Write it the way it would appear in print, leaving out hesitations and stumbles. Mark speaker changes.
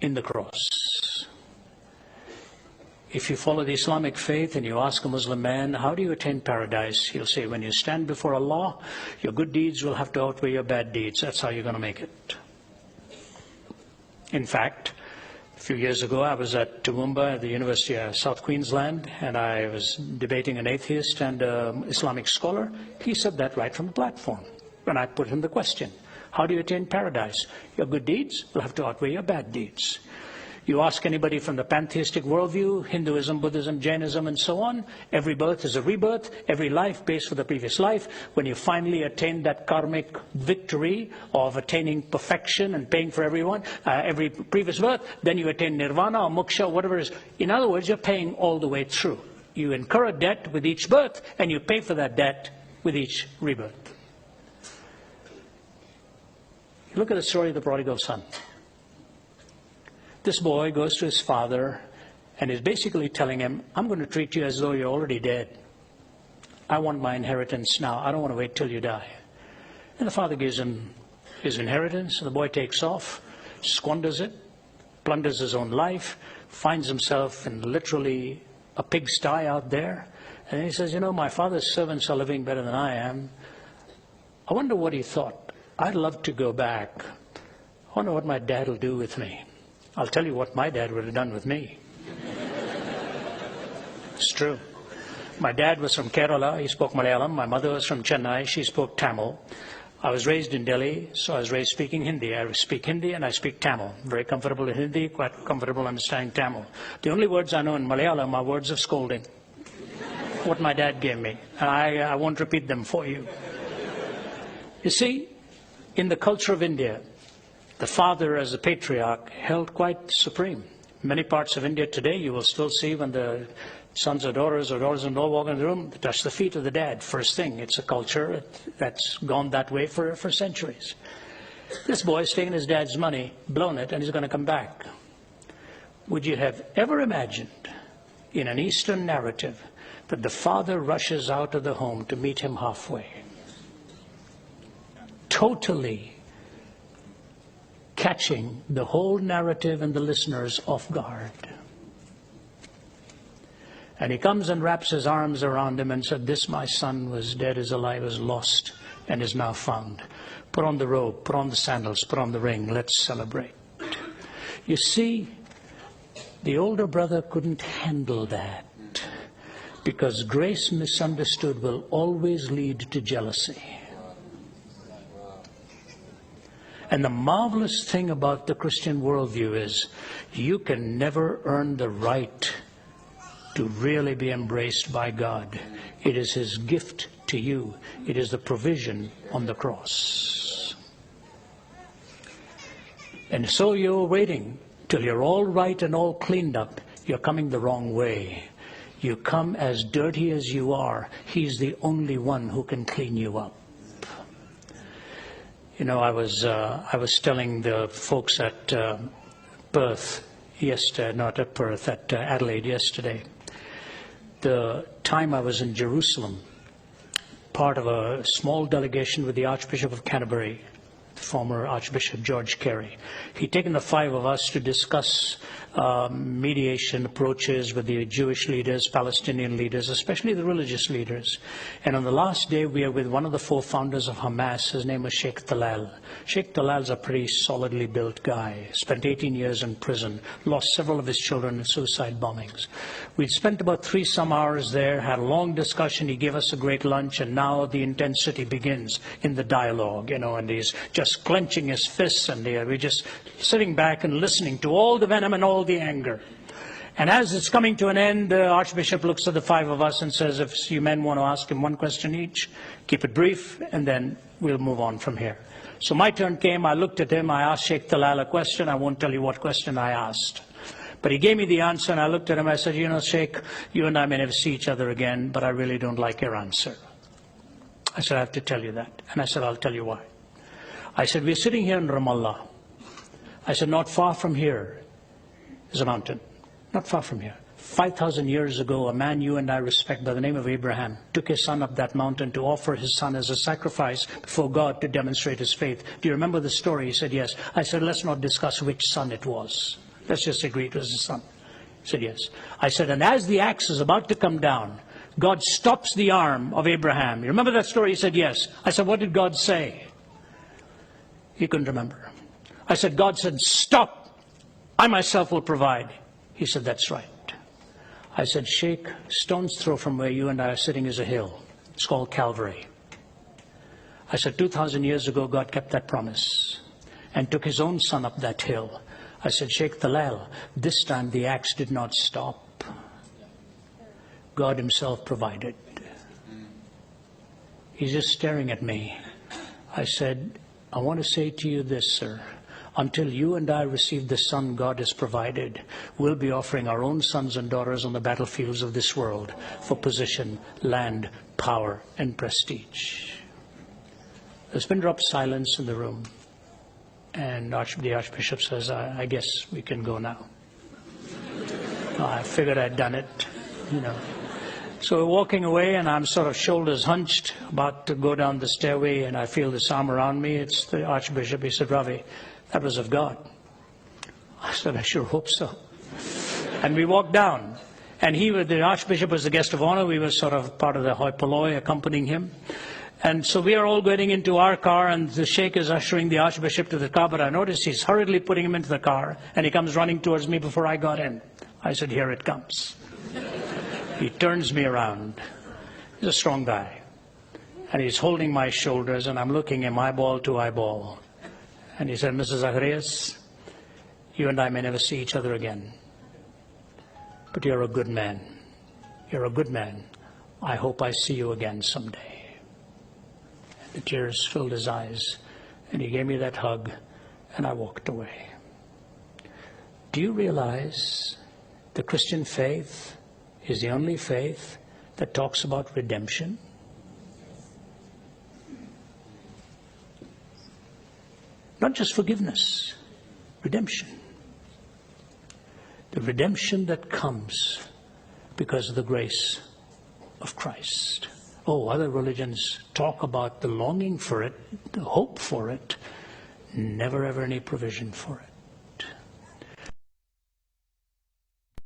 Speaker 1: in the cross. If you follow the Islamic faith and you ask a Muslim man, how do you attain paradise? He'll say, when you stand before Allah, your good deeds will have to outweigh your bad deeds. That's how you're going to make it. In fact, a few years ago, I was at Toowoomba at the University of South Queensland, and I was debating an atheist and an Islamic scholar. He said that right from the platform when I put him the question. How do you attain paradise? Your good deeds will have to outweigh your bad deeds. You ask anybody from the pantheistic worldview, Hinduism, Buddhism, Jainism, and so on, every birth is a rebirth, every life pays for the previous life. When you finally attain that karmic victory of attaining perfection and paying for everyone, every previous birth, then you attain nirvana or moksha, whatever it is. In other words, you're paying all the way through. You incur a debt with each birth, and you pay for that debt with each rebirth. Look at the story of the prodigal son. This boy goes to his father and is basically telling him, I'm going to treat you as though you're already dead. I want my inheritance now. I don't want to wait till you die. And the father gives him his inheritance. And the boy takes off, squanders it, plunders his own life, finds himself in literally a pigsty out there. And he says, you know, my father's servants are living better than I am. I wonder what he thought. I'd love to go back. I wonder what my dad will do with me. I'll tell you what my dad would have done with me. It's true. My dad was from Kerala. He spoke Malayalam. My mother was from Chennai. She spoke Tamil. I was raised in Delhi, so I was raised speaking Hindi. I speak Hindi and I speak Tamil. Very comfortable in Hindi, quite comfortable understanding Tamil. The only words I know in Malayalam are words of scolding. What my dad gave me. And I won't repeat them for you. You see, in the culture of India, the father as a patriarch held quite supreme. In many parts of India today, you will still see when the sons or daughters-in-law walk in the room, they touch the feet of the dad. First thing, it's a culture that's gone that way for centuries. This boy's taken his dad's money, blown it, and he's going to come back. Would you have ever imagined in an Eastern narrative that the father rushes out of the home to meet him halfway? Totally catching the whole narrative and the listeners off guard. And he comes and wraps his arms around him and said, this my son was dead, is alive, is lost, and is now found. Put on the robe, put on the sandals, put on the ring, let's celebrate. You see, the older brother couldn't handle that, because grace misunderstood will always lead to jealousy. And the marvelous thing about the Christian worldview is you can never earn the right to really be embraced by God. It is His gift to you. It is the provision on the cross. And so you're waiting till you're all right and all cleaned up. You're coming the wrong way. You come as dirty as you are. He's the only one who can clean you up. You know, I was telling the folks at Perth yesterday, not at Perth, at Adelaide yesterday, the time I was in Jerusalem, part of a small delegation with the Archbishop of Canterbury, the former Archbishop George Carey. He'd taken the five of us to discuss mediation approaches with the Jewish leaders, Palestinian leaders, especially the religious leaders. And on the last day, we are with one of the four founders of Hamas. His name was Sheikh Talal. Sheikh Talal's a pretty solidly built guy. Spent 18 years in prison. Lost several of his children in suicide bombings. We'd spent about 3 some hours there, had a long discussion. He gave us a great lunch, and now the intensity begins in the dialogue, you know, and he's just clenching his fists, and we're just sitting back and listening to all the venom and all the anger. And as it's coming to an end, the Archbishop looks at the five of us and says, if you men want to ask him one question each, keep it brief, and then we'll move on from here. So my turn came. I looked at him. I asked Sheikh Talal a question. I won't tell you what question I asked. But he gave me the answer, and I looked at him. I said, you know, Sheikh, you and I may never see each other again, but I really don't like your answer. I said, I have to tell you that. And I said, I'll tell you why. I said, we're sitting here in Ramallah. I said, not far from here is a mountain. Not far from here. 5,000 years ago, a man you and I respect by the name of Abraham took his son up that mountain to offer his son as a sacrifice before God to demonstrate his faith. Do you remember the story? He said, yes. I said, let's not discuss which son it was. Let's just agree it was his son. He said, yes. I said, and as the axe is about to come down, God stops the arm of Abraham. You remember that story? He said, yes. I said, what did God say? He couldn't remember. I said, God said, stop. I myself will provide. He said, that's right. I said, Sheikh, stone's throw from where you and I are sitting is a hill. It's called Calvary. I said, 2,000 years ago, God kept that promise and took his own son up that hill. I said, Sheikh Talal, this time the axe did not stop. God himself provided. He's just staring at me. I said, I want to say to you this, sir. Until you and I receive the son God has provided, we'll be offering our own sons and daughters on the battlefields of this world for position, land, power, and prestige. There's been dropped silence in the room. And the Archbishop says, I guess we can go now. I figured I'd done it, you know. So we're walking away, and I'm sort of shoulders hunched, about to go down the stairway, and I feel this arm around me. It's the Archbishop. He said, Ravi, that was of God. I said, I sure hope so. And we walked down. And the Archbishop was the guest of honor. We were sort of part of the hoi polloi accompanying him. And so we are all getting into our car, and the Sheikh is ushering the Archbishop to the car, but I noticed he's hurriedly putting him into the car, and he comes running towards me before I got in. I said, here it comes. He turns me around. He's a strong guy. And he's holding my shoulders, and I'm looking him eyeball to eyeball. And he said, Mr. Zacarias, you and I may never see each other again. But you're a good man. You're a good man. I hope I see you again someday. The tears filled his eyes, and he gave me that hug, and I walked away. Do you realize the Christian faith is the only faith that talks about redemption? Not just forgiveness, redemption. The redemption that comes because of the grace of Christ. Oh, other religions talk about the longing for it, the hope for it, never ever any provision for it.